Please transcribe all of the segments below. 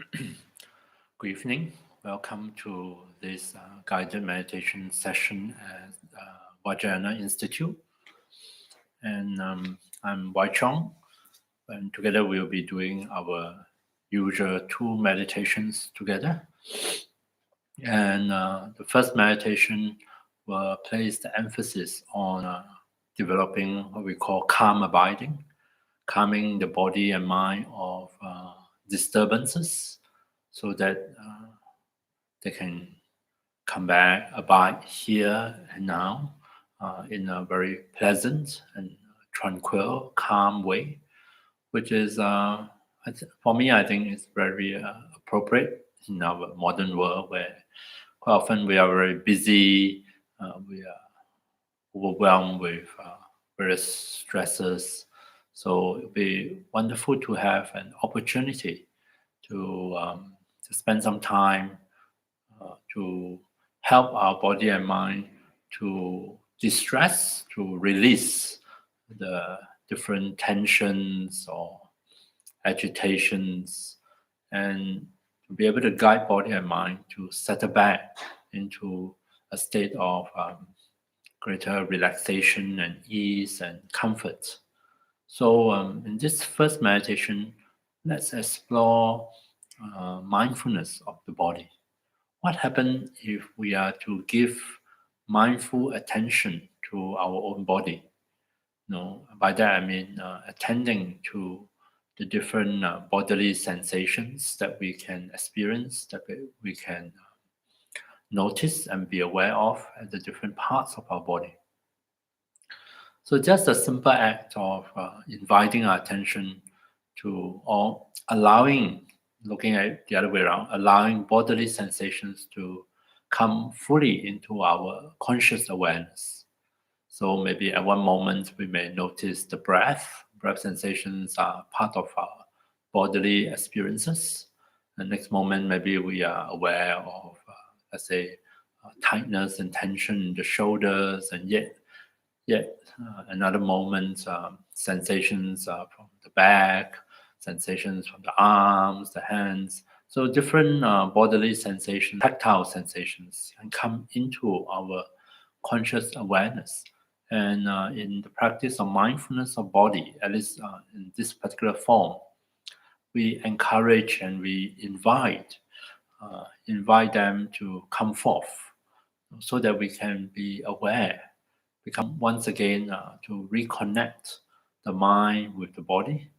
Good evening. Welcome to this guided meditation session at Vajrayana Institute. And I'm Wai Cheong, and together we'll be doing our usual two meditations together. And the first meditation will place the emphasis on developing what we call calm abiding, calming the body and mind of disturbances so that they can come back, abide here and now in a very pleasant and tranquil, calm way, which is, for me, I think it's very appropriate in our modern world where quite often we are very busy, we are overwhelmed with various stresses. So it would be wonderful to have an opportunity to spend some time to help our body and mind to distress, to release the different tensions or agitations, and to be able to guide body and mind to settle back into a state of greater relaxation and ease and comfort. So in this first meditation, let's explore mindfulness of the body. What happens if we are to give mindful attention to our own body? By that I mean attending to the different bodily sensations that we can experience, that we can notice and be aware of at the different parts of our body. So just a simple act of inviting our attention to, or allowing, looking at it the other way around, allowing bodily sensations to come fully into our conscious awareness. So maybe at one moment we may notice the breath. Breath sensations are part of our bodily experiences. The next moment maybe we are aware of, let's say, tightness and tension in the shoulders, and yet another moment, sensations from the back, sensations from the arms, the hands. So different bodily sensations, tactile sensations can come into our conscious awareness. And in the practice of mindfulness of body, at least in this particular form, we encourage and we invite them to come forth so that we can be aware, become once again to reconnect the mind with the body,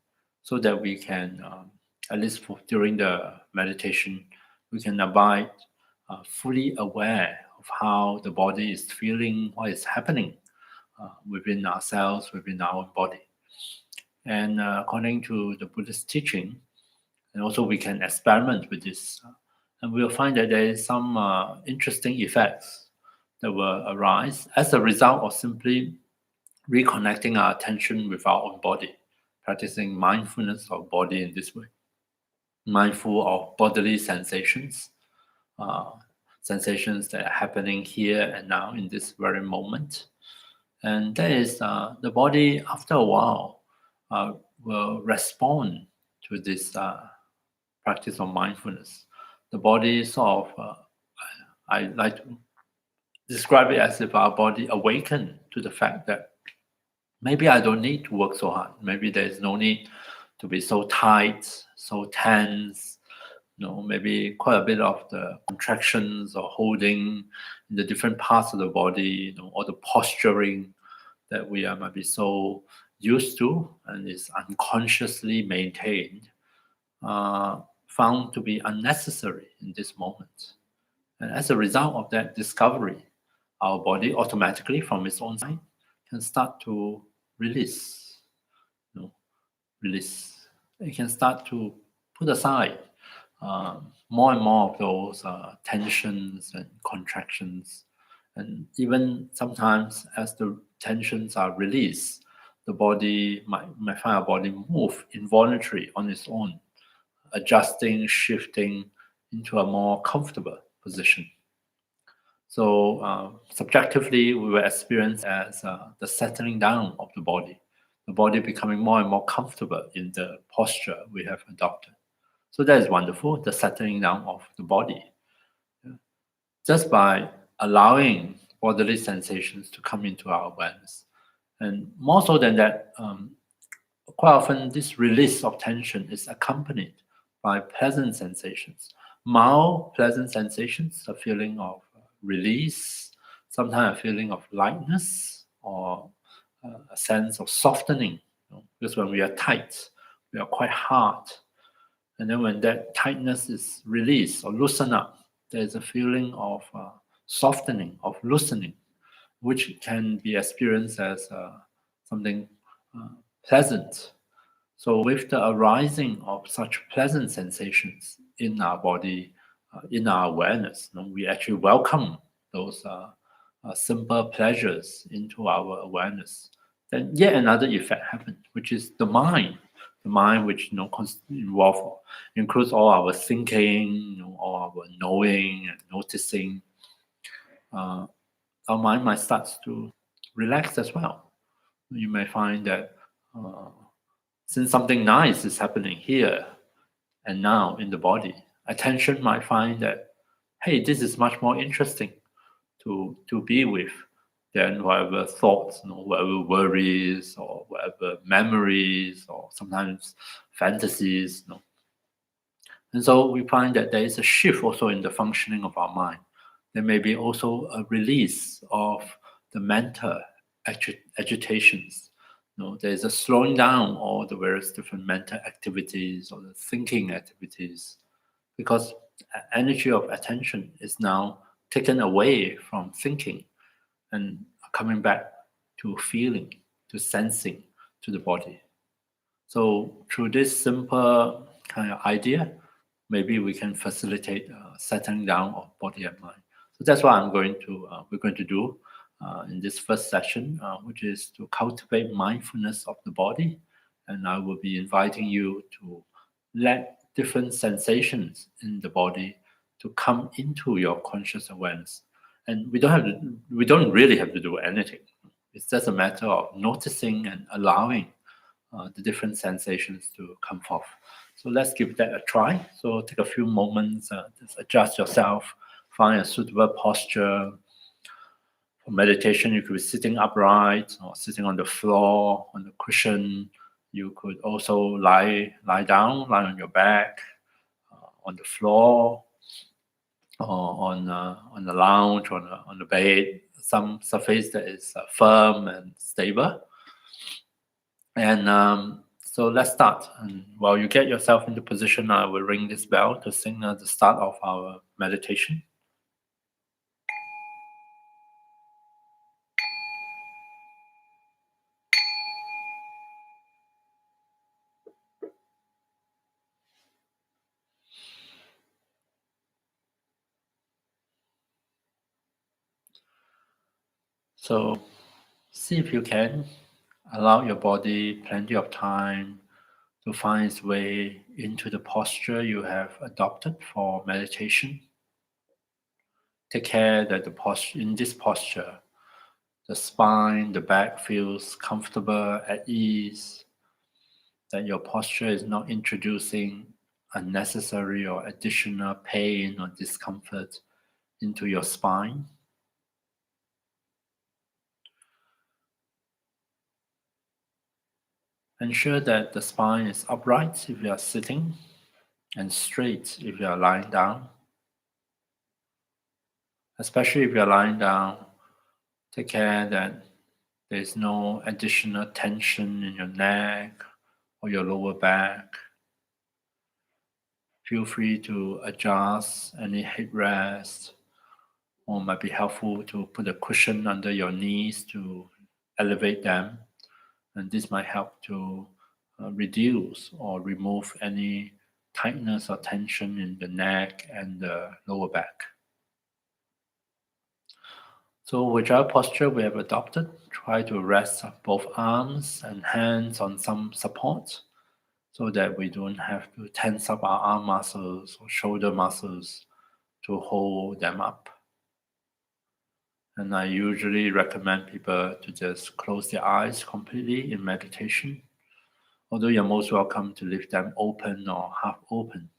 so that we can, at least during the meditation, we can abide fully aware of how the body is feeling, what is happening within ourselves, within our body. And according to the Buddhist teaching, and also we can experiment with this, and we'll find that there is some interesting effects that will arise as a result of simply reconnecting our attention with our own body, practicing mindfulness of body in this way, mindful of bodily sensations, sensations that are happening here and now in this very moment. And that is the body after a while will respond to this practice of mindfulness. The body sort of, I like to describe it as if our body awakened to the fact that maybe I don't need to work so hard. Maybe there's no need to be so tight, so tense. Maybe quite a bit of the contractions or holding in the different parts of the body, or the posturing that we might be so used to and is unconsciously maintained, found to be unnecessary in this moment. And as a result of that discovery, our body automatically from its own side can start to release. Release. It can start to put aside more and more of those tensions and contractions. And even sometimes as the tensions are released, the body might find our body move involuntarily on its own, adjusting, shifting into a more comfortable position. So subjectively, we will experience as the settling down of the body becoming more and more comfortable in the posture we have adopted. So that is wonderful, the settling down of the body. Just by allowing bodily sensations to come into our awareness. And more so than that, quite often this release of tension is accompanied by pleasant sensations. Mild, pleasant sensations, a feeling of release, sometimes a feeling of lightness, or a sense of softening. Because when we are tight, we are quite hard. And then when that tightness is released or loosened up, there's a feeling of softening, of loosening, which can be experienced as something pleasant. So with the arising of such pleasant sensations in our body, in our awareness, we actually welcome those simple pleasures into our awareness. Then yet another effect happens, which is the mind. The mind, which includes all our thinking, all our knowing and noticing. Our mind might start to relax as well. You may find that since something nice is happening here and now in the body, attention might find that, hey, this is much more interesting to be with than whatever thoughts, whatever worries or whatever memories or sometimes fantasies. And so we find that there is a shift also in the functioning of our mind. There may be also a release of the mental agitations. There is a slowing down all the various different mental activities or the thinking activities, because energy of attention is now taken away from thinking and coming back to feeling, to sensing, to the body. So through this simple kind of idea, maybe we can facilitate settling down of body and mind. So that's what we're going to do in this first session, which is to cultivate mindfulness of the body. And I will be inviting you to let different sensations in the body to come into your conscious awareness. And we don't really have to do anything. It's just a matter of noticing and allowing the different sensations to come forth. So let's give that a try. So take a few moments, just adjust yourself, find a suitable posture. For meditation, you could be sitting upright or sitting on the floor, on the cushion. You could also lie down, lie on your back, on the floor, or on the lounge, on the bed, some surface that is firm and stable. And so let's start. And while you get yourself into position, I will ring this bell to signal the start of our meditation. So see if you can allow your body plenty of time to find its way into the posture you have adopted for meditation. Take care that in this posture, the spine, the back feels comfortable, at ease, that your posture is not introducing unnecessary or additional pain or discomfort into your spine. Ensure that the spine is upright if you are sitting and straight if you are lying down. Especially if you are lying down, take care that there is no additional tension in your neck or your lower back. Feel free to adjust any headrest, or it might be helpful to put a cushion under your knees to elevate them. And this might help to reduce or remove any tightness or tension in the neck and the lower back. So whichever posture we have adopted, try to rest both arms and hands on some support so that we don't have to tense up our arm muscles or shoulder muscles to hold them up. And I usually recommend people to just close their eyes completely in meditation, although you're most welcome to leave them open or half open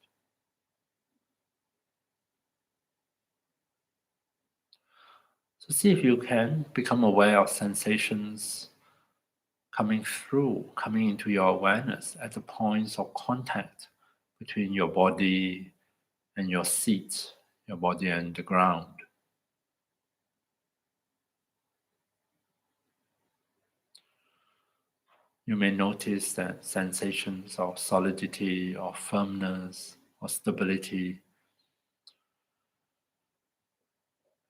So see if you can become aware of sensations coming into your awareness at the points of contact between your body and your seat, your body and the ground. You may notice that sensations of solidity or firmness or stability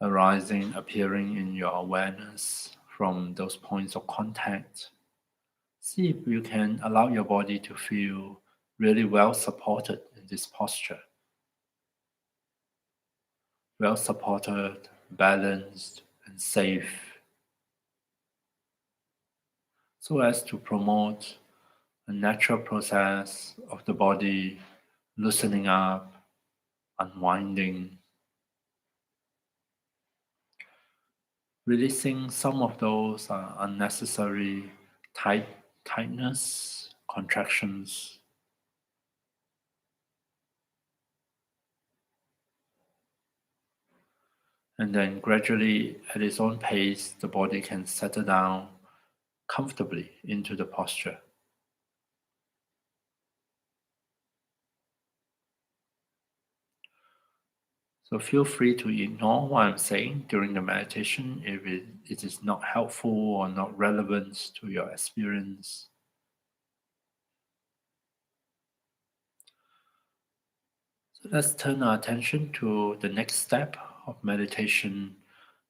arising, appearing in your awareness from those points of contact. See if you can allow your body to feel really well supported in this posture, well supported, balanced, and safe, so as to promote a natural process of the body loosening up, unwinding, releasing some of those unnecessary tightness, contractions, and then gradually, at its own pace, the body can settle down comfortably into the posture. So feel free to ignore what I'm saying during the meditation if it is not helpful or not relevant to your experience. So let's turn our attention to the next step of meditation,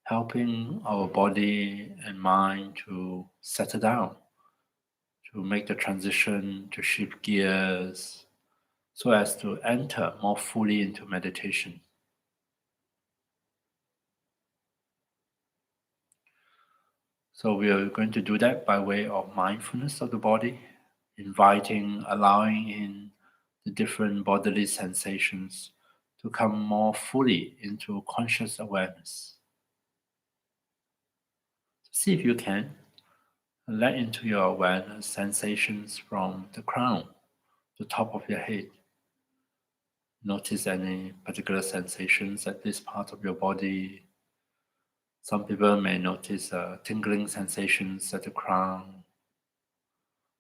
helping our body and mind to settle down, to make the transition, to shift gears, so as to enter more fully into meditation. So we are going to do that by way of mindfulness of the body, inviting, allowing in the different bodily sensations to come more fully into conscious awareness. See if you can let into your awareness sensations from the crown, the top of your head. Notice any particular sensations at this part of your body. Some people may notice tingling sensations at the crown.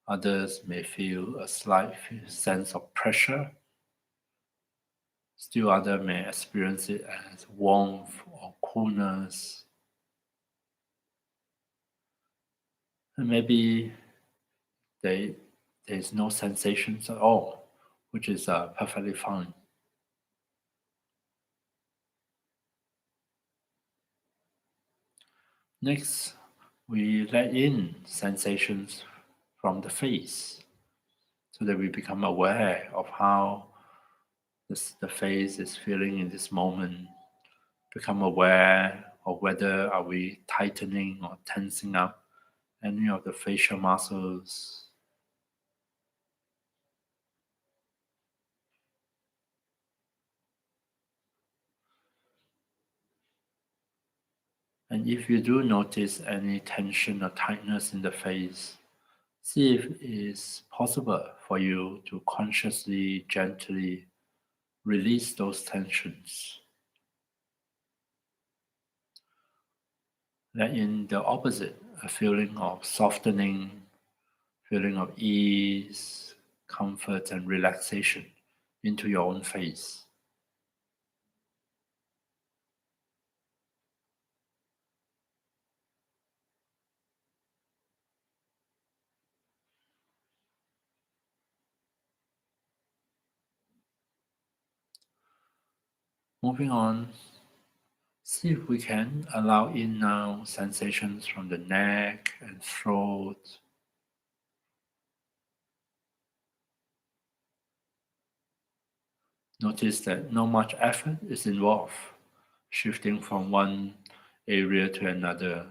Others may feel a slight sense of pressure. Still others may experience it as warmth or coolness. And maybe there is no sensations at all, which is perfectly fine. Next, we let in sensations from the face so that we become aware of how the face is feeling in this moment. Become aware of whether are we tightening or tensing up any of the facial muscles. And if you do notice any tension or tightness in the face, see if it is possible for you to consciously, gently release those tensions. Let in the opposite, a feeling of softening, feeling of ease, comfort, and relaxation into your own face. Moving on, see if we can allow in now sensations from the neck and throat. Notice that no much effort is involved, shifting from one area to another.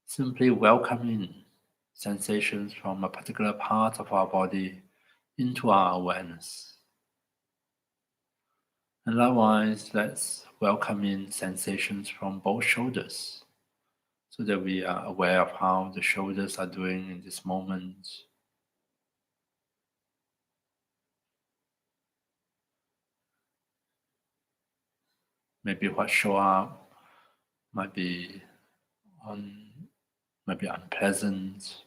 Simply welcoming sensations from a particular part of our body into our awareness. And likewise, let's welcome in sensations from both shoulders so that we are aware of how the shoulders are doing in this moment. Maybe what show up might be on might be unpleasant,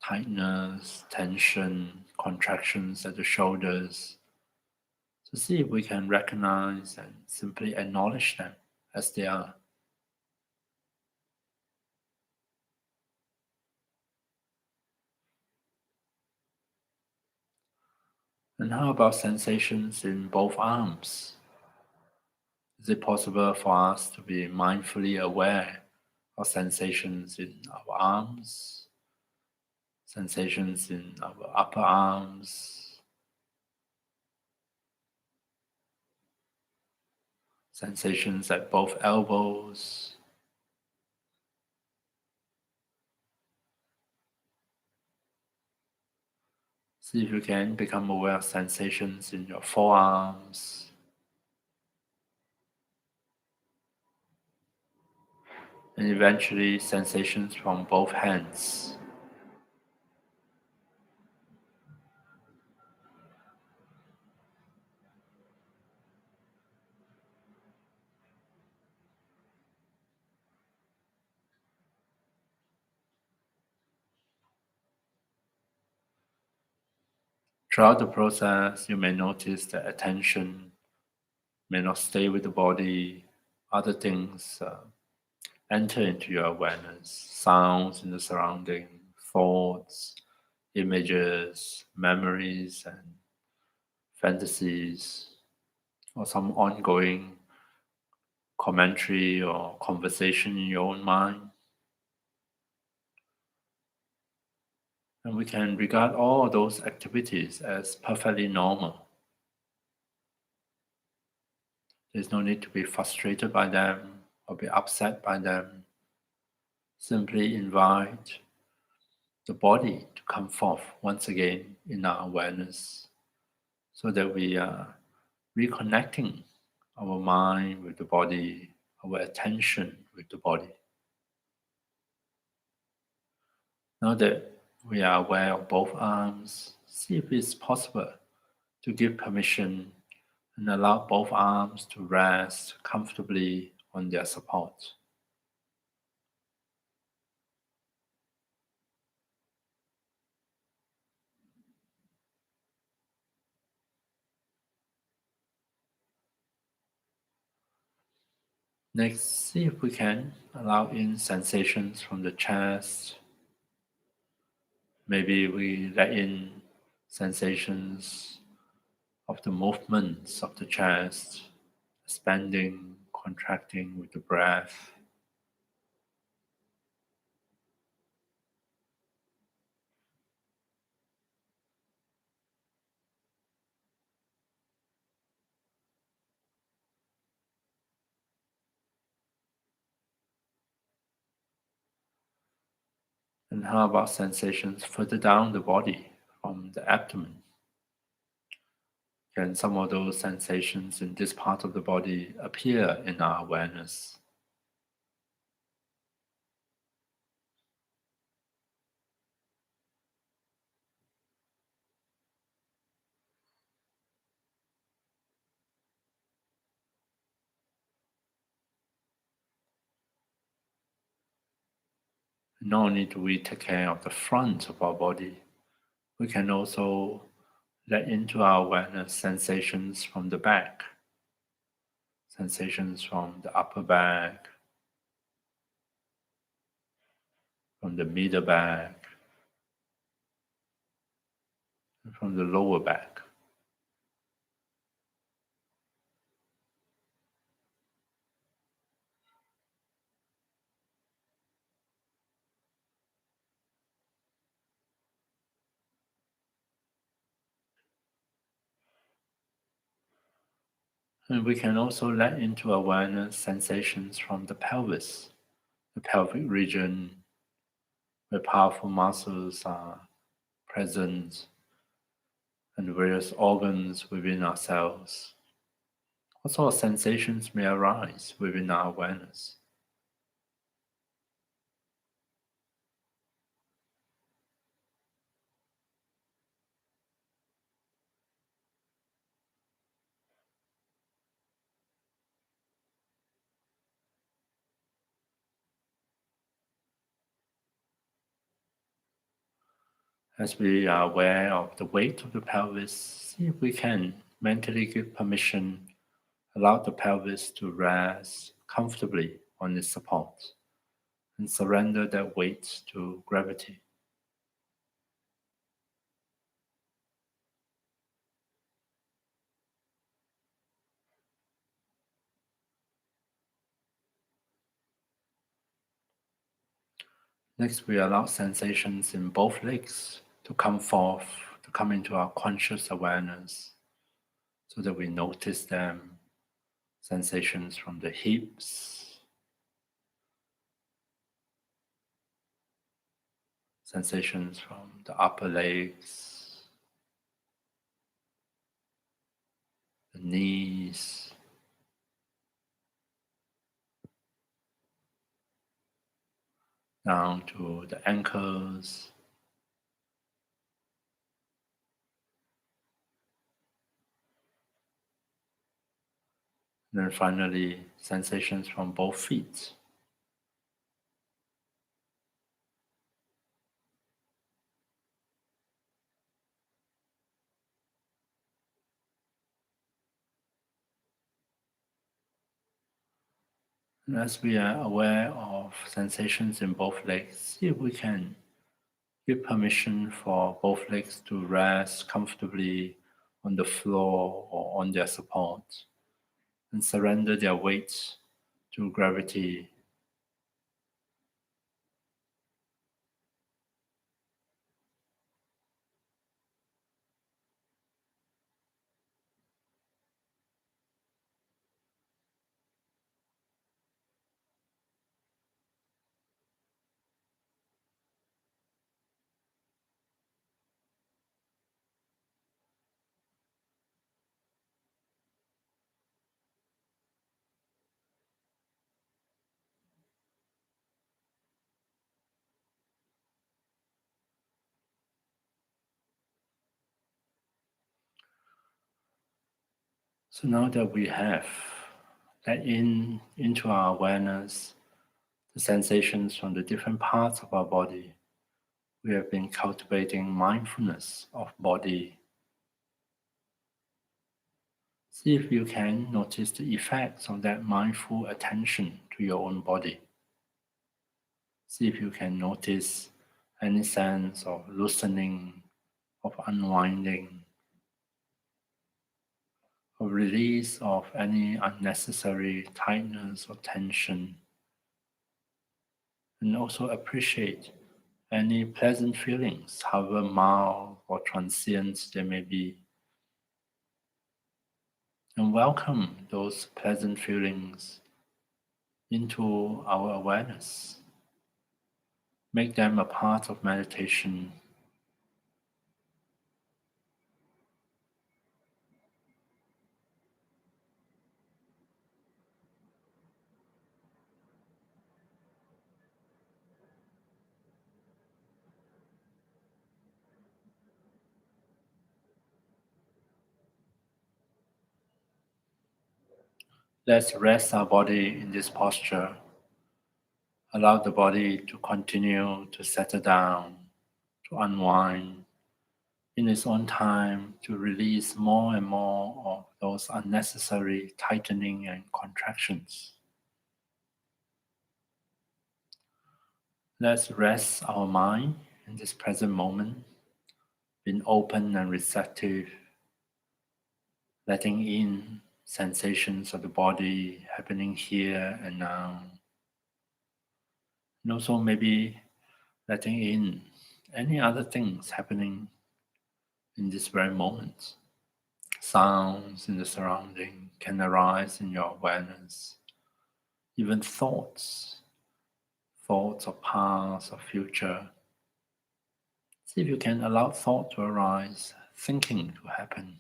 tightness, tension, contractions at the shoulders. So see if we can recognize and simply acknowledge them as they are. And how about sensations in both arms? Is it possible for us to be mindfully aware of sensations in our arms, sensations in our upper arms, sensations at both elbows? See if you can become aware of sensations in your forearms, and eventually sensations from both hands. Throughout the process, you may notice that attention may not stay with the body. Other things enter into your awareness, sounds in the surrounding, thoughts, images, memories, and fantasies, or some ongoing commentary or conversation in your own mind. And we can regard all those activities as perfectly normal. There's no need to be frustrated by them or be upset by them. Simply invite the body to come forth once again in our awareness so that we are reconnecting our mind with the body, our attention with the body. Now that we are aware of both arms, see if it's possible to give permission and allow both arms to rest comfortably on their support. Next, see if we can allow in sensations from the chest. Maybe we let in sensations of the movements of the chest, expanding, contracting with the breath. And how about sensations further down the body from the abdomen? Can some of those sensations in this part of the body appear in our awareness? Not only do we take care of the front of our body, we can also let into our awareness sensations from the back, sensations from the upper back, from the middle back, and from the lower back. And we can also let into awareness sensations from the pelvis, the pelvic region, where powerful muscles are present, and various organs within ourselves. What sort of sensations may arise within our awareness? As we are aware of the weight of the pelvis, see if we can mentally give permission, allow the pelvis to rest comfortably on its support, and surrender that weight to gravity. Next, we allow sensations in both legs to come forth, to come into our conscious awareness, so that we notice them. Sensations from the hips, sensations from the upper legs, the knees, down to the ankles, and then finally sensations from both feet. And as we are aware of sensations in both legs, see if we can give permission for both legs to rest comfortably on the floor or on their support, and surrender their weight to gravity. So now that we have let into our awareness the sensations from the different parts of our body, we have been cultivating mindfulness of body. See if you can notice the effects of that mindful attention to your own body. See if you can notice any sense of loosening, of unwinding, of release of any unnecessary tightness or tension, and also appreciate any pleasant feelings, however mild or transient they may be, and welcome those pleasant feelings into our awareness. Make them a part of meditation. Let's rest our body in this posture. Allow the body to continue to settle down, to unwind in its own time, to release more and more of those unnecessary tightening and contractions. Let's rest our mind in this present moment, being open and receptive, letting in sensations of the body happening here and now. And also maybe letting in any other things happening in this very moment. Sounds in the surrounding can arise in your awareness. Even thoughts of past or future. See if you can allow thought to arise, thinking to happen,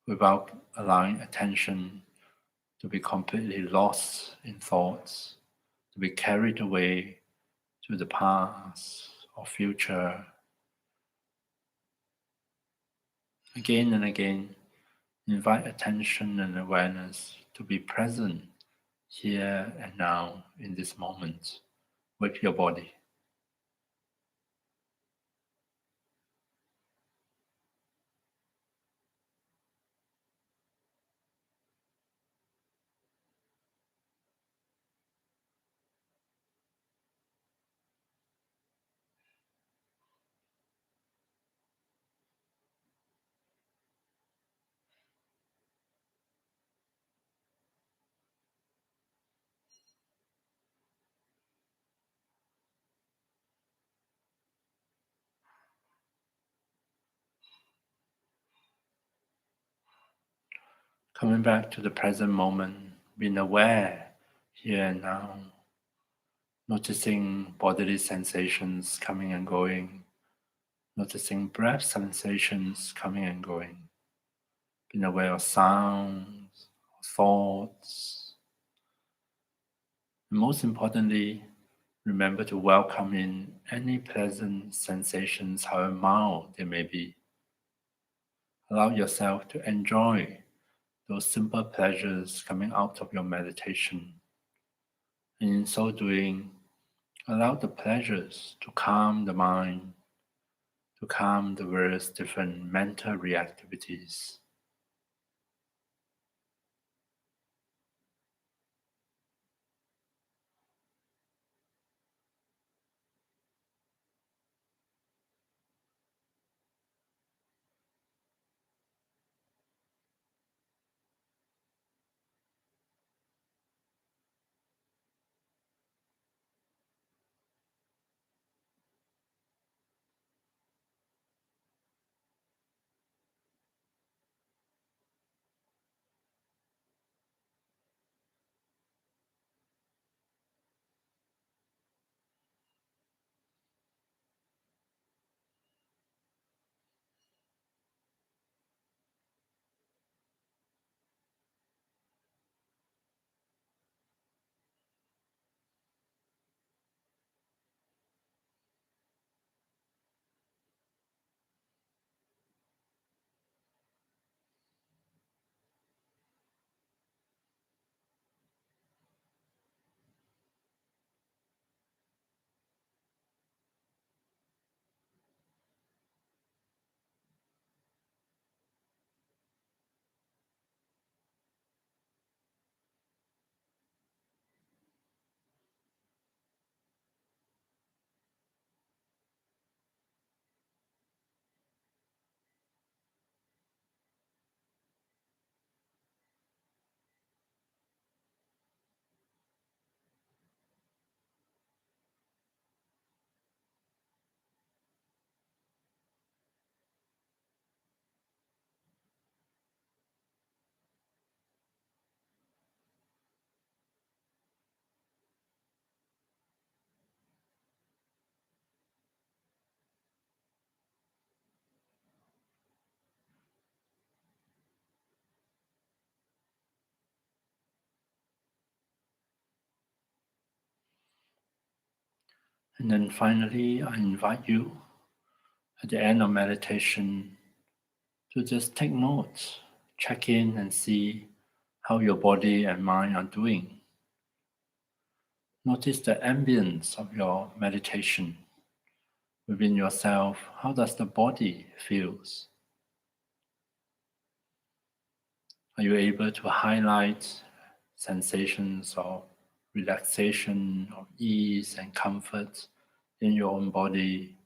without allowing attention to be completely lost in thoughts, to be carried away to the past or future. Again and again, invite attention and awareness to be present here and now in this moment with your body. Coming back to the present moment, being aware here and now, noticing bodily sensations coming and going, noticing breath sensations coming and going, being aware of sounds, thoughts, and most importantly, remember to welcome in any pleasant sensations, however mild they may be. Allow yourself to enjoy those simple pleasures coming out of your meditation. And in so doing, allow the pleasures to calm the mind, to calm the various different mental reactivities. And then finally, I invite you at the end of meditation to just take notes, check in and see how your body and mind are doing. Notice the ambience of your meditation within yourself. How does the body feels? Are you able to highlight sensations of relaxation, of ease and comfort in your own body?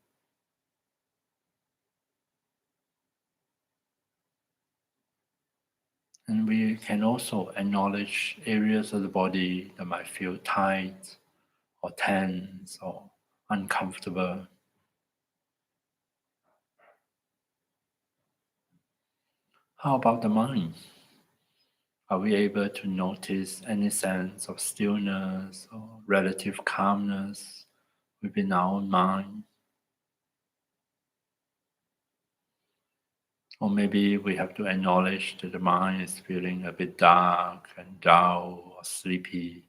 And we can also acknowledge areas of the body that might feel tight or tense or uncomfortable. How about the mind? Are we able to notice any sense of stillness or relative calmness within our own mind? Or maybe we have to acknowledge that the mind is feeling a bit dark and dull or sleepy.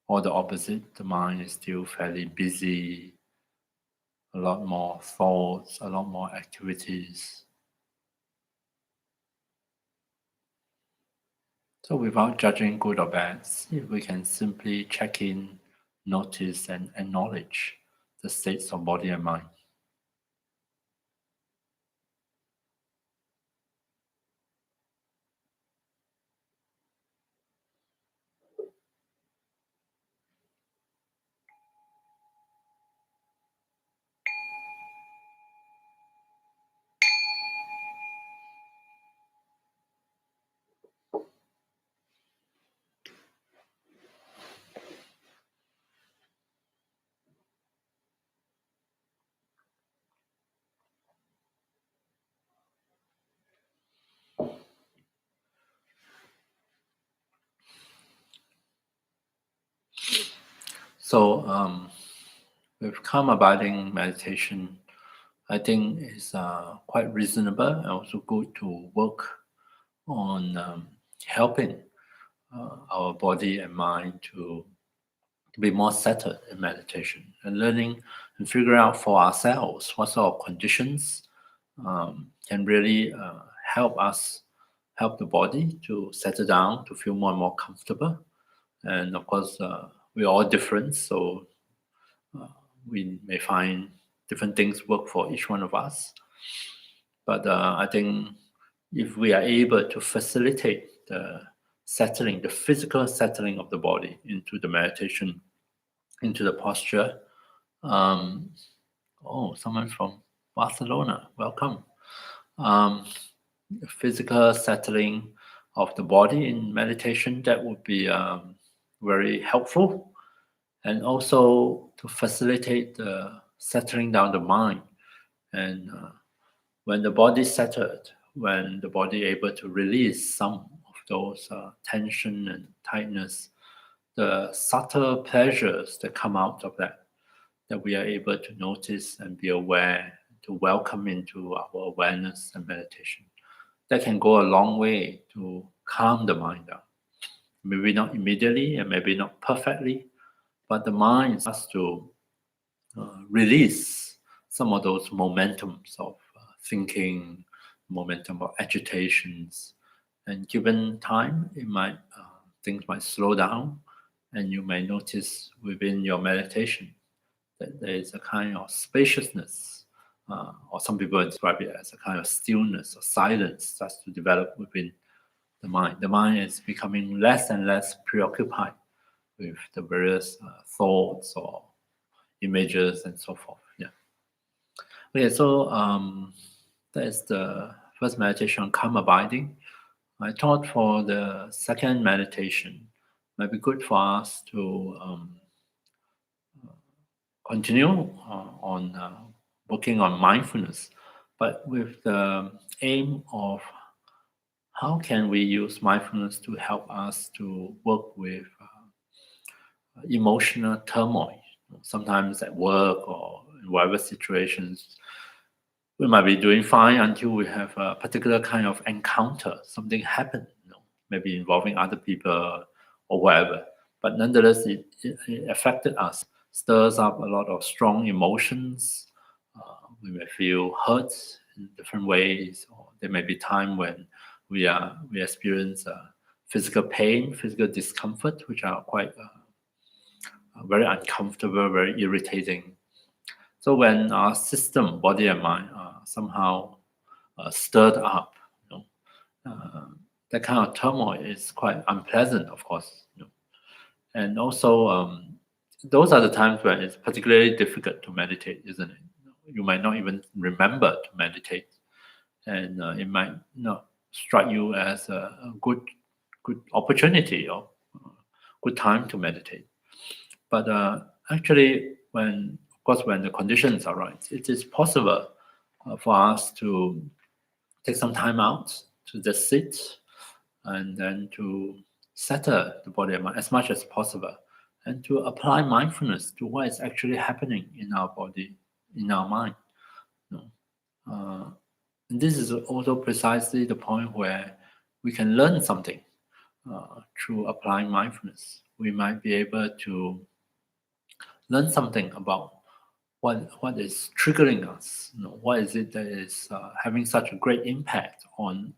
Or the opposite, the mind is still fairly busy, a lot more thoughts, a lot more activities. So without judging good or bad, see if we can simply check in, notice and acknowledge the states of body and mind. So with calm abiding meditation, I think is quite reasonable and also good to work on helping our body and mind to be more settled in meditation and learning and figure out for ourselves what sort of conditions can really help the body to settle down, to feel more and more comfortable. And of course, we're all different, so we may find different things work for each one of us. But I think if we are able to facilitate the settling, the physical settling of the body into the meditation, into the posture. Someone from Barcelona, welcome. Um, Physical settling of the body in meditation, that would be very helpful. And also to facilitate the settling down the mind. And when the body settled, when the body able to release some of those tension and tightness, the subtle pleasures that come out of that we are able to notice and be aware, to welcome into our awareness and meditation. That can go a long way to calm the mind down. Maybe not immediately and maybe not perfectly, but the mind starts to release some of those momentums of thinking, momentum of agitations. And given time, things might slow down, and you may notice within your meditation that there is a kind of spaciousness, or some people describe it as a kind of stillness or silence starts to develop within the mind. The mind is becoming less and less preoccupied with the various thoughts or images and so forth. Yeah. Okay, so that is the first meditation on calm abiding. I thought for the second meditation, might be good for us to continue on working on mindfulness, but with the aim of how can we use mindfulness to help us to work with emotional turmoil. Sometimes at work or in whatever situations, we might be doing fine until we have a particular kind of encounter, something happened, maybe involving other people or whatever. But nonetheless, it affected us, stirs up a lot of strong emotions. We may feel hurt in different ways, or there may be time when we experience physical pain, physical discomfort, which are quite very uncomfortable, very irritating. So when our system, body and mind, are somehow stirred up, that kind of turmoil is quite unpleasant, of course. And also, those are the times when it's particularly difficult to meditate, isn't it? You might not even remember to meditate, and it might not strike you as a good opportunity or good time to meditate. But actually, when the conditions are right, it is possible for us to take some time out to just sit and then to settle the body and mind as much as possible, and to apply mindfulness to what is actually happening in our body, in our mind. And this is also precisely the point where we can learn something through applying mindfulness. We might be able to learn something about what is triggering us. What is it that is having such a great impact on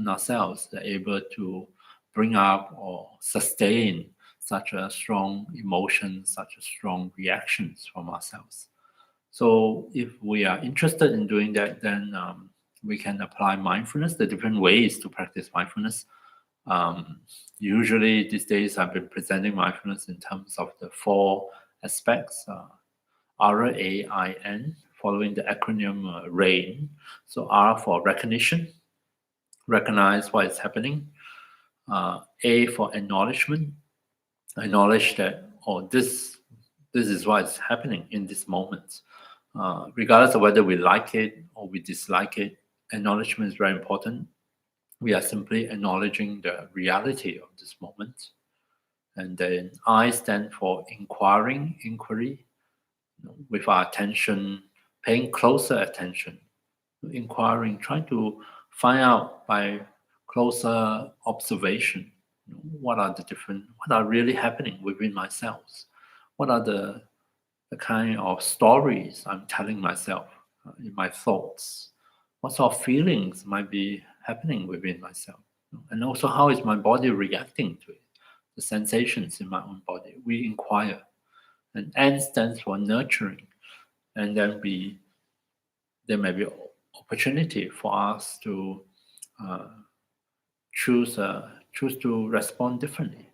ourselves, that able to bring up or sustain such a strong emotion, such a strong reactions from ourselves. So if we are interested in doing that, then we can apply mindfulness, the different ways to practice mindfulness. Usually these days I've been presenting mindfulness in terms of the four aspects, RAIN, following the acronym RAIN. So R for recognition, recognize what is happening. A for acknowledgement, acknowledge that, this is what is happening in this moment. Regardless of whether we like it or we dislike it, acknowledgement is very important. We are simply acknowledging the reality of this moment. And then I stand for inquiry, with our attention, paying closer attention, inquiring, trying to find out by closer observation, what are really happening within myself, what are the kind of stories I'm telling myself in my thoughts, what sort of feelings might be happening within myself, and also how is my body reacting to it, the sensations in my own body. We inquire, and N stands for nurturing, and then there may be opportunity for us to uh, choose to respond differently.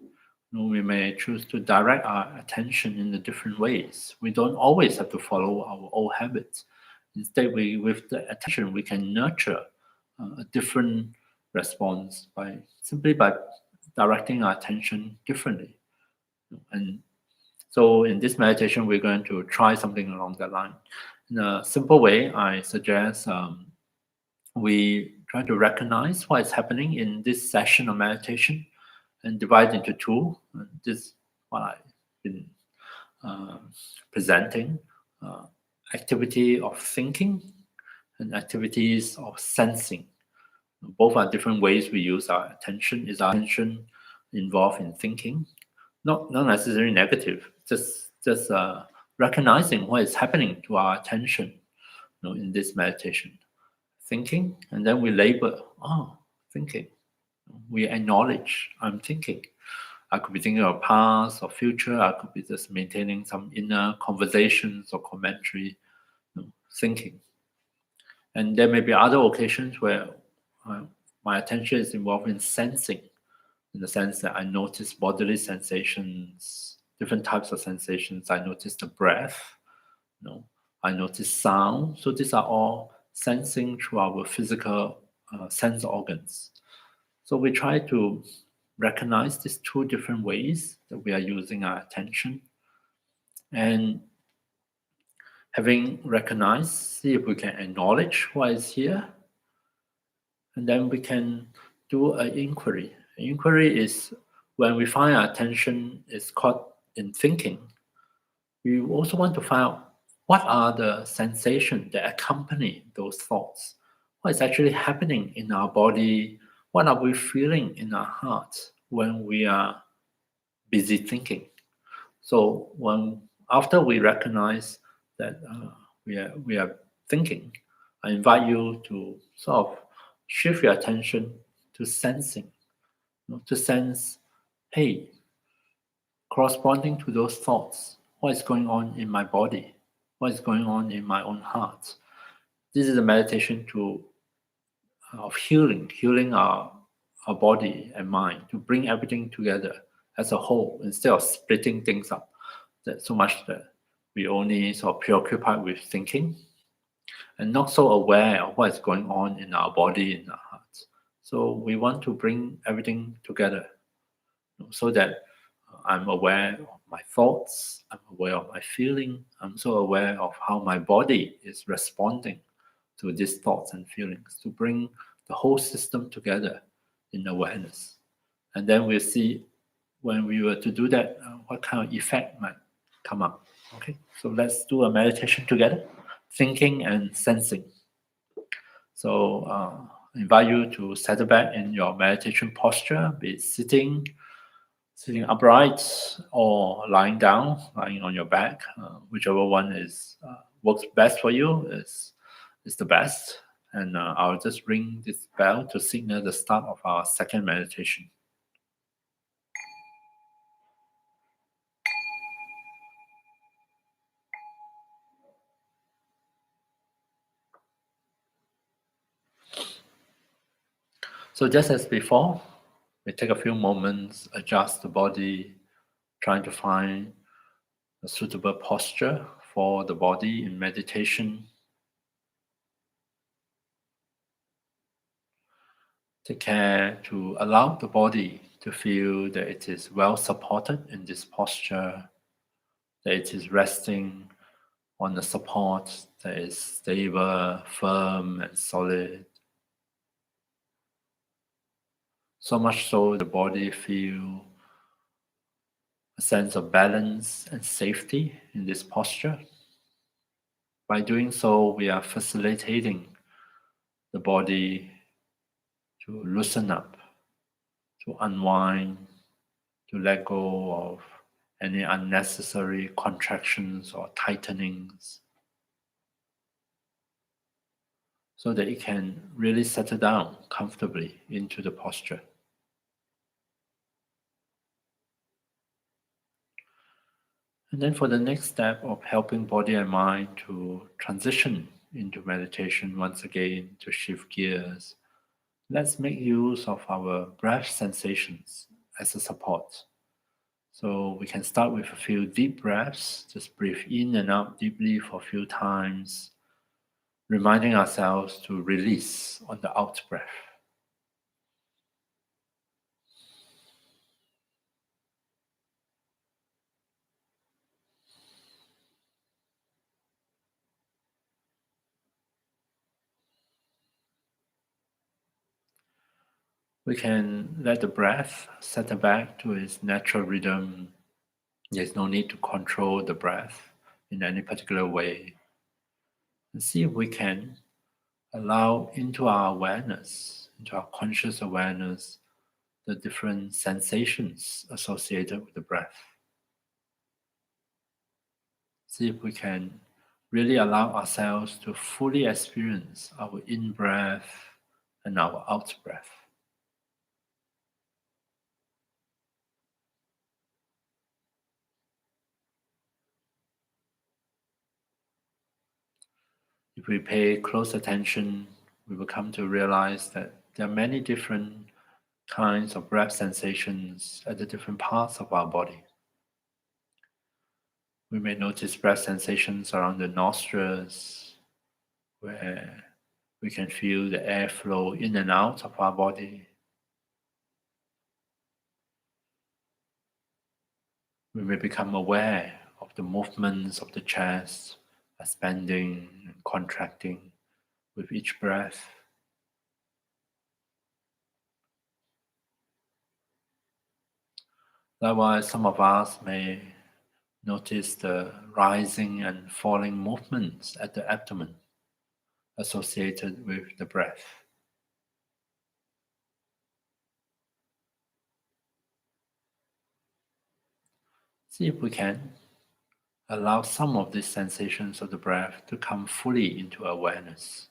We may choose to direct our attention in the different ways. We don't always have to follow our old habits. Instead, with the attention, we can nurture a different response simply by directing our attention differently. And so in this meditation, we're going to try something along that line. In a simple way, I suggest we try to recognize what is happening in this session of meditation and divide into two. And this is what I've been presenting. Activity of thinking and activities of sensing. Both are different ways we use our attention. Is our attention involved in thinking? Not necessarily negative, just recognizing what is happening to our attention, in this meditation. Thinking, and then we label, thinking. We acknowledge, I'm thinking. I could be thinking of past or future. I could be just maintaining some inner conversations or commentary, thinking. And there may be other occasions where my attention is involved in sensing, in the sense that I notice bodily sensations, different types of sensations. I notice the breath, I notice sound. So these are all sensing through our physical sense organs. So we try to recognize these two different ways that we are using our attention. And having recognized, see if we can acknowledge what is here. And then we can do an inquiry. An inquiry is when we find our attention is caught in thinking. We also want to find out what are the sensations that accompany those thoughts. What is actually happening in our body? What are we feeling in our hearts when we are busy thinking? So after we recognize that we are thinking, I invite you to sort of shift your attention to sensing, to sense, hey, corresponding to those thoughts, what is going on in my body? What is going on in my own heart? This is a meditation of healing our body and mind, to bring everything together as a whole instead of splitting things up so much that we only sort of preoccupied with thinking and not so aware of what is going on in our body, in our hearts. So we want to bring everything together, so that I'm aware of my thoughts, I'm aware of my feeling, I'm so aware of how my body is responding to these thoughts and feelings, to bring the whole system together in awareness. And then we'll see, when we were to do that, what kind of effect might come up. Okay, so let's do a meditation together, thinking and sensing. So I invite you to settle back in your meditation posture, be it sitting upright or lying down, lying on your back, whichever one works best for you is the best. And I'll just ring this bell to signal the start of our second meditation. So just as before, we take a few moments, adjust the body, trying to find a suitable posture for the body in meditation. Take care to allow the body to feel that it is well supported in this posture, that it is resting on the support that is stable, firm, and solid. So much so the body feel a sense of balance and safety in this posture. By doing so, we are facilitating the body to loosen up, to unwind, to let go of any unnecessary contractions or tightenings, so that it can really settle down comfortably into the posture. And then for the next step of helping body and mind to transition into meditation once again, to shift gears, let's make use of our breath sensations as a support. So we can start with a few deep breaths, just breathe in and out deeply for a few times, reminding ourselves to release on the out breath. We can let the breath settle back to its natural rhythm. There's no need to control the breath in any particular way. And see if we can allow into our awareness, into our conscious awareness, the different sensations associated with the breath. See if we can really allow ourselves to fully experience our in breath and our out breath. If we pay close attention, we will come to realize that there are many different kinds of breath sensations at the different parts of our body. We may notice breath sensations around the nostrils, where we can feel the air flow in and out of our body. We may become aware of the movements of the chest, expanding and contracting with each breath. Likewise, some of us may notice the rising and falling movements at the abdomen associated with the breath. See if we can allow some of these sensations of the breath to come fully into awareness.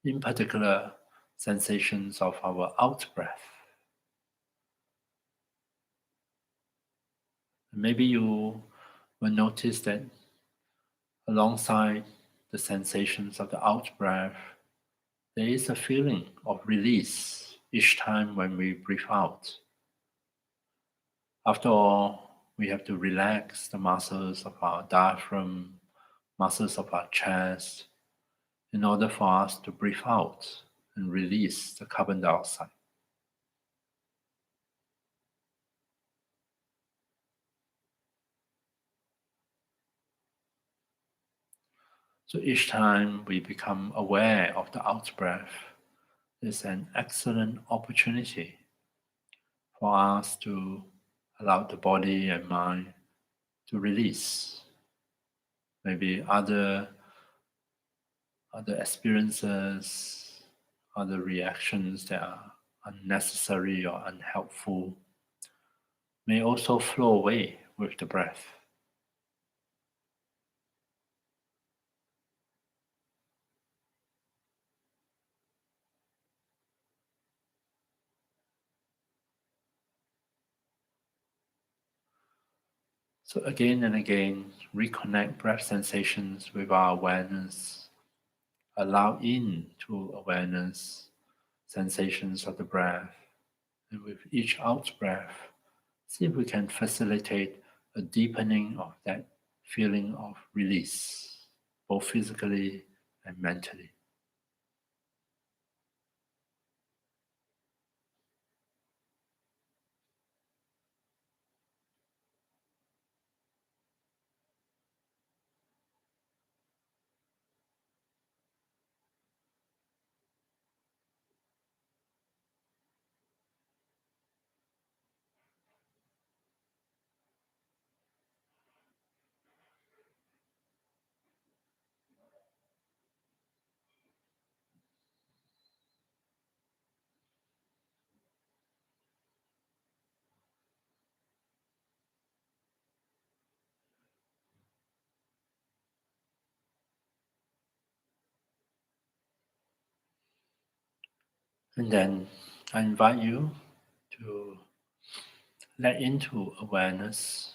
In particular, sensations of our out breath. Maybe you will notice that alongside the sensations of the out breath, there is a feeling of release each time when we breathe out. After all, we have to relax the muscles of our diaphragm, muscles of our chest, in order for us to breathe out and release the carbon dioxide. So each time we become aware of the out breath, is an excellent opportunity for us to allow the body and mind to release maybe other experiences, other reactions that are unnecessary or unhelpful may also flow away with the breath. So again and again, reconnect breath sensations with our awareness. Allow in to awareness sensations of the breath. And with each out breath, see if we can facilitate a deepening of that feeling of release, both physically and mentally. And then I invite you to let into awareness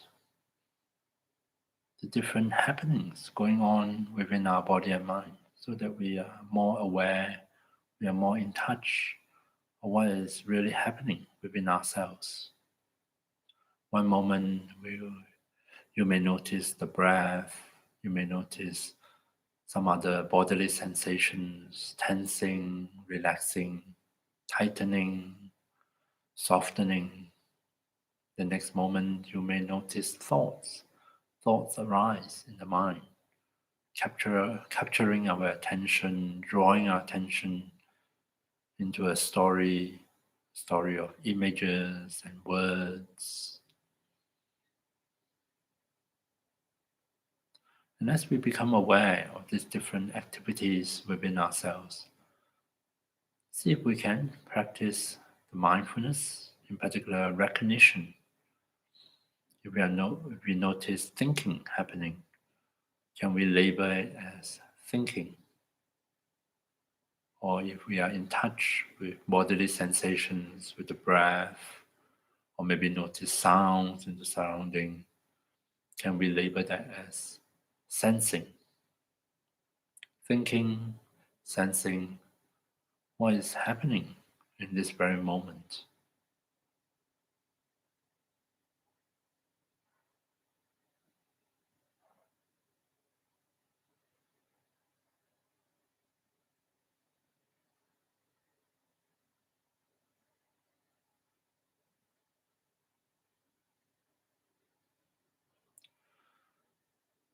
the different happenings going on within our body and mind so that we are more aware, we are more in touch of what is really happening within ourselves. One moment you may notice the breath, you may notice some other bodily sensations, tensing, relaxing, tightening, softening. The next moment you may notice thoughts. Thoughts arise in the mind, capturing our attention, drawing our attention into a story of images and words. And as we become aware of these different activities within ourselves, see if we can practice the mindfulness, in particular recognition. If we notice thinking happening, can we label it as thinking? Or if we are in touch with bodily sensations, with the breath, or maybe notice sounds in the surrounding, can we label that as sensing? Thinking, sensing what is happening in this very moment.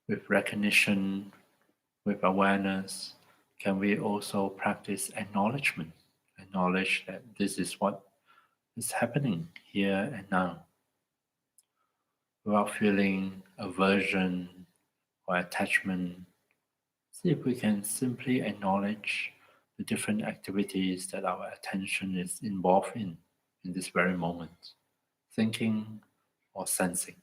With recognition, with awareness, can we also practice acknowledgement? Acknowledge that this is what is happening here and now, without feeling aversion or attachment. See if we can simply acknowledge the different activities that our attention is involved in this very moment, thinking or sensing.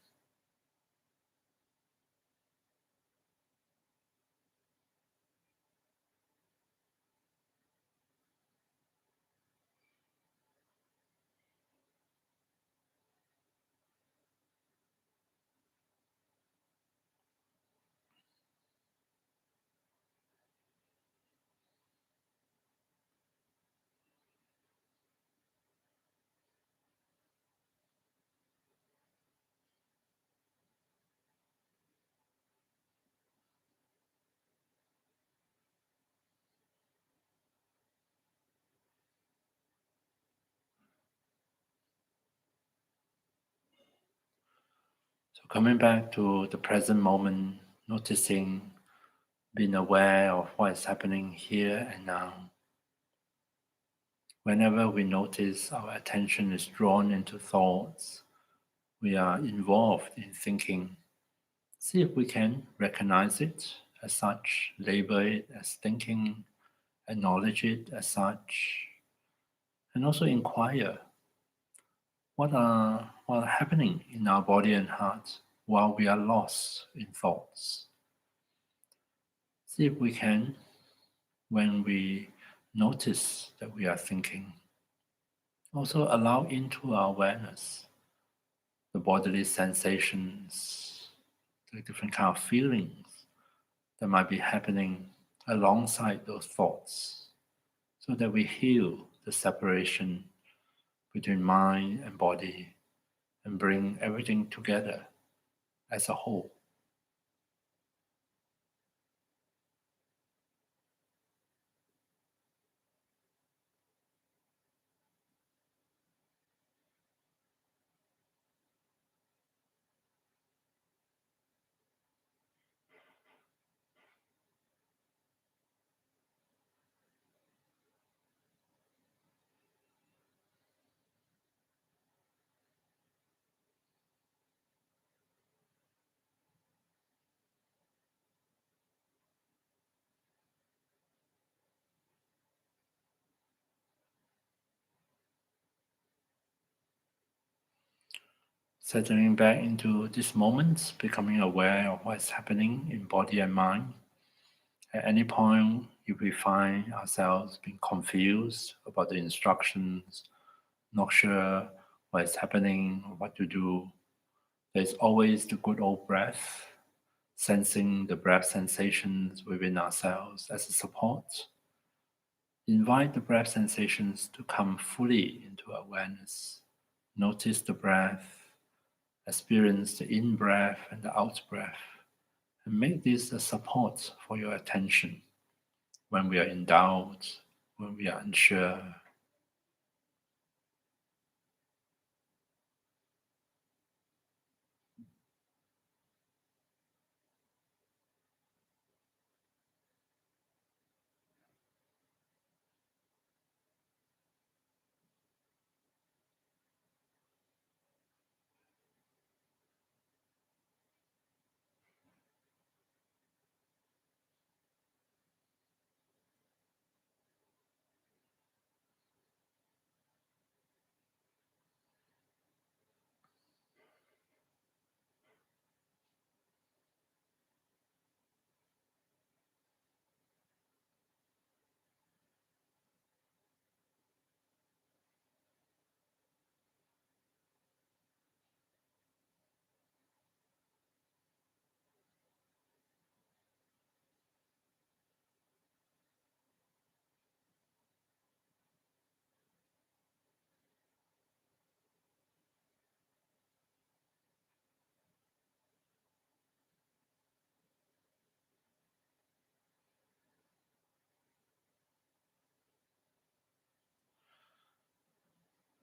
So coming back to the present moment, noticing, being aware of what is happening here and now. Whenever we notice our attention is drawn into thoughts, we are involved in thinking. See if we can recognize it as such, label it as thinking, acknowledge it as such, and also inquire what are happening in our body and heart while we are lost in thoughts. See if we can, when we notice that we are thinking, also allow into our awareness the bodily sensations, the different kind of feelings that might be happening alongside those thoughts, so that we heal the separation between mind and body and bring everything together as a whole. Settling back into this moment, becoming aware of what's happening in body and mind. At any point if we find ourselves being confused about the instructions, not sure what is happening or what to do, there's always the good old breath, sensing the breath sensations within ourselves as a support. Invite the breath sensations to come fully into awareness. Notice the breath, experience the in-breath and the out-breath, and make this a support for your attention when we are in doubt, when we are unsure.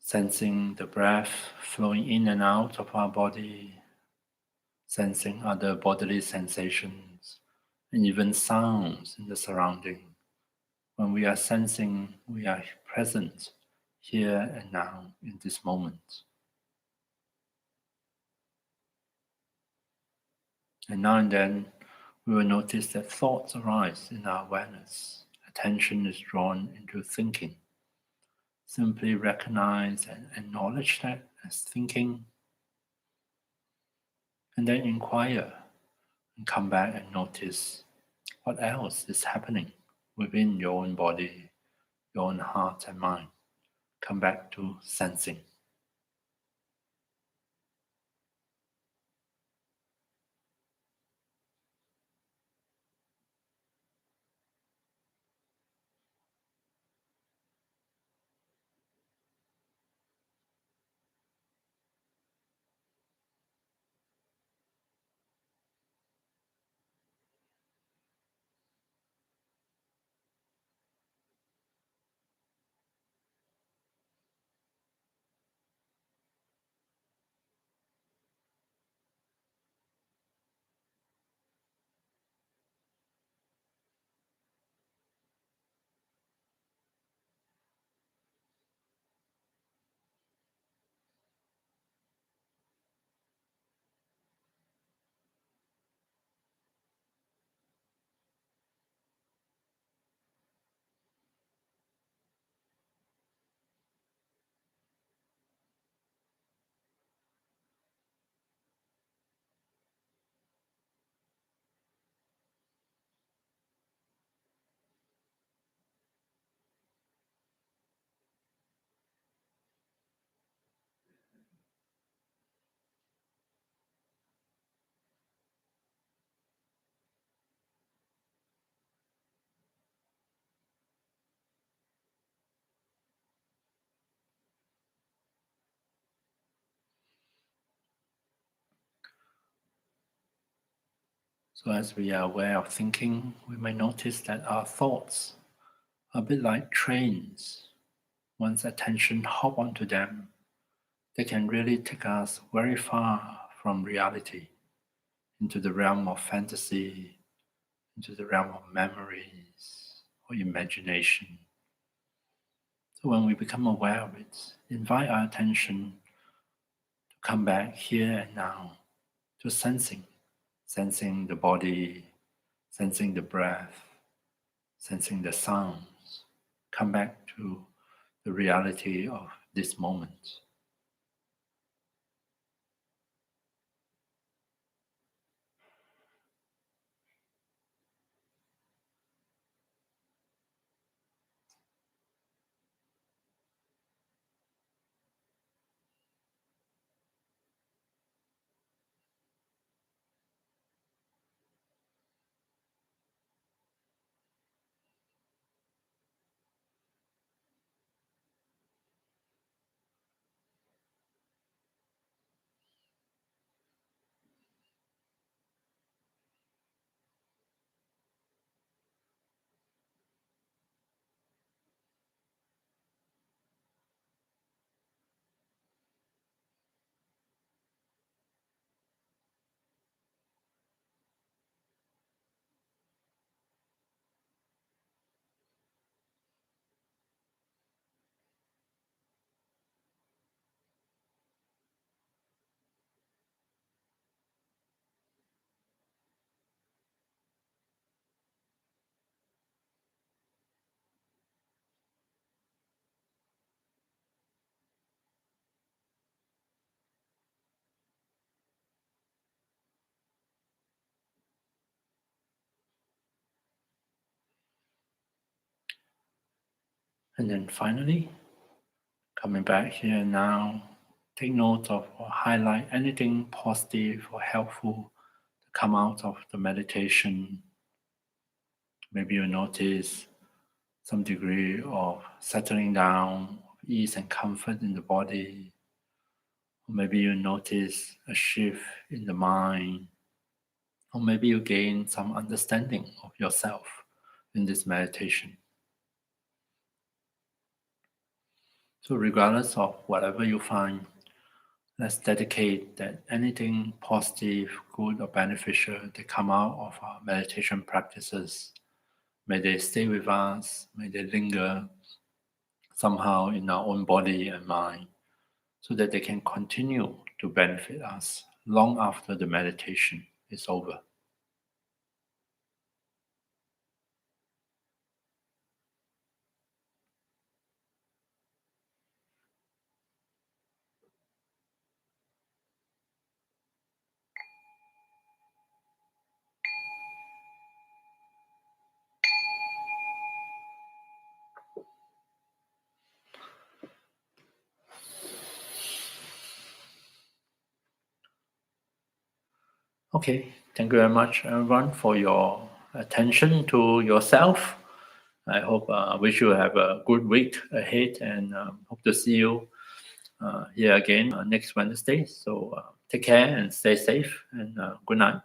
Sensing the breath flowing in and out of our body, sensing other bodily sensations, and even sounds in the surrounding. When we are sensing, we are present here and now in this moment. And now and then, we will notice that thoughts arise in our awareness. Attention is drawn into thinking. Simply recognize and acknowledge that as thinking, and then inquire and come back and notice what else is happening within your own body, your own heart and mind. Come back to sensing. So, as we are aware of thinking, we may notice that our thoughts are a bit like trains. Once attention hop onto them, they can really take us very far from reality into the realm of fantasy, into the realm of memories or imagination. So, when we become aware of it, invite our attention to come back here and now to sensing, sensing the body, sensing the breath, sensing the sounds. Come back to the reality of this moment. And then finally, coming back here now, take note of or highlight anything positive or helpful to come out of the meditation. Maybe you notice some degree of settling down, ease and comfort in the body. Or maybe you notice a shift in the mind. Or maybe you gain some understanding of yourself in this meditation. So regardless of whatever you find, let's dedicate that anything positive, good or beneficial that come out of our meditation practices, may they stay with us, may they linger somehow in our own body and mind, so that they can continue to benefit us long after the meditation is over. Okay, thank you very much, everyone, for your attention to yourself. I wish you have a good week ahead, and hope to see you here again next Wednesday. So take care and stay safe, and good night.